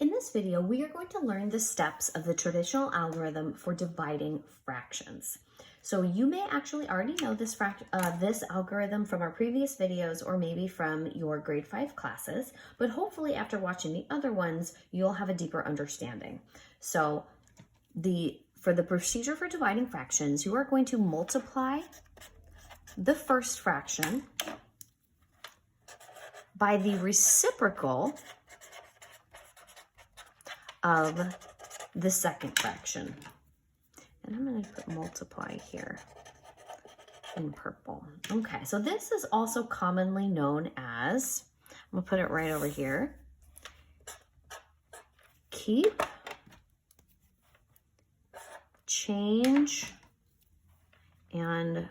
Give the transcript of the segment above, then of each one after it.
In this video, we are going to learn the steps of the traditional algorithm for dividing fractions. So you may actually already know this algorithm from our previous videos or maybe from your grade 5 classes, but hopefully after watching the other ones, you'll have a deeper understanding. So for the procedure for dividing fractions, you are going to multiply the first fraction by the reciprocal of the second fraction. And I'm going to put multiply here in purple. Okay, so this is also commonly known as, I'm going to put it right over here, keep, change, and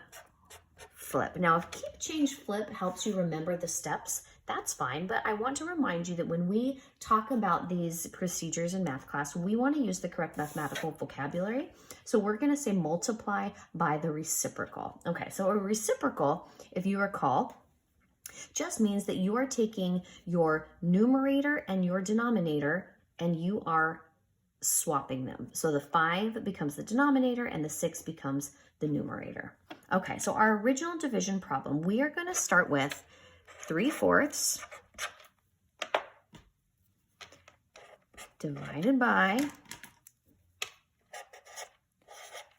flip. Now, if keep, change, flip helps you remember the steps, that's fine, but I want to remind you that when we talk about these procedures in math class, we want to use the correct mathematical vocabulary. So we're going to say multiply by the reciprocal. Okay, so a reciprocal, if you recall, just means that you are taking your numerator and your denominator and you are swapping them. So the 5 becomes the denominator and the 6 becomes the numerator. Okay, so our original division problem, we are going to start with 3/4 divided by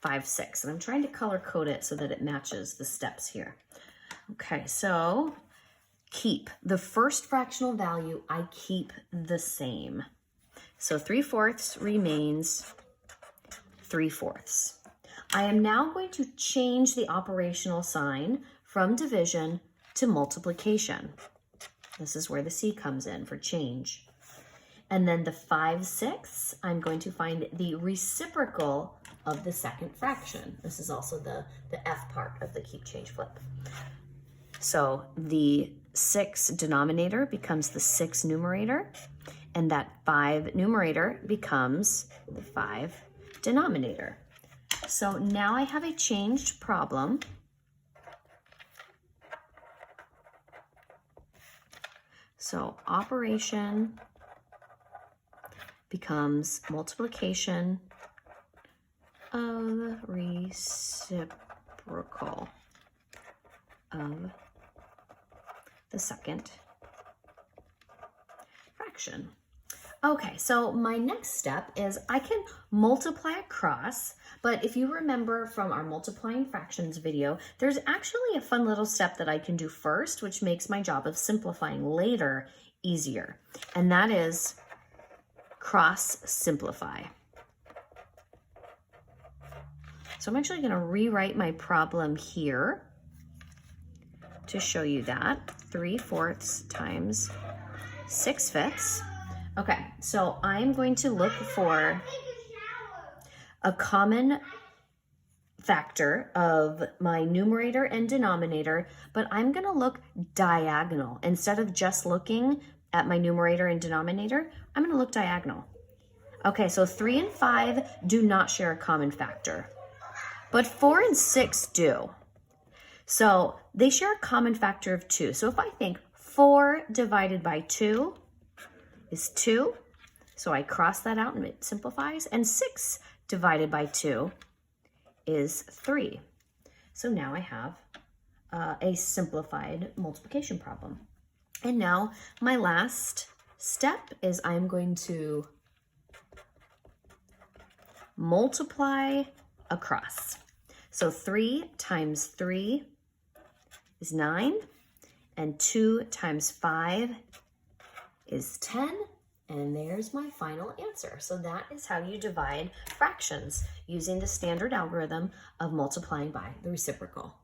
5/6. And I'm trying to color code it so that it matches the steps here. Okay, so keep. The first fractional value, I keep the same. So 3/4 remains 3/4. I am now going to change the operational sign from division to multiplication. This is where the C comes in for change. And then the 5/6, I'm going to find the reciprocal of the second fraction. This is also the F part of the keep, change, flip. So the 6 denominator becomes the 6 numerator, and that 5 numerator becomes the 5 denominator. So now I have a changed problem. So operation becomes multiplication of reciprocal of the second fraction. Okay, so my next step is I can multiply across, but if you remember from our multiplying fractions video, there's actually a fun little step that I can do first, which makes my job of simplifying later easier, and that is cross simplify. So I'm actually going to rewrite my problem here to show you that. 3/4 times 6/5. Okay, so I'm going to look for a common factor of my numerator and denominator, but I'm going to look diagonal. Instead of just looking at my numerator and denominator, I'm going to look diagonal. Okay, so 3 and 5 do not share a common factor, but 4 and 6 do. So they share a common factor of 2. So if I think 4 divided by 2 is 2, so I cross that out and it simplifies, and 6 divided by 2 is 3. So now I have a simplified multiplication problem. And now my last step is I'm going to multiply across. So 3 times 3 is 9, and 2 times 5 is 10, and there's my final answer. So that is how you divide fractions using the standard algorithm of multiplying by the reciprocal.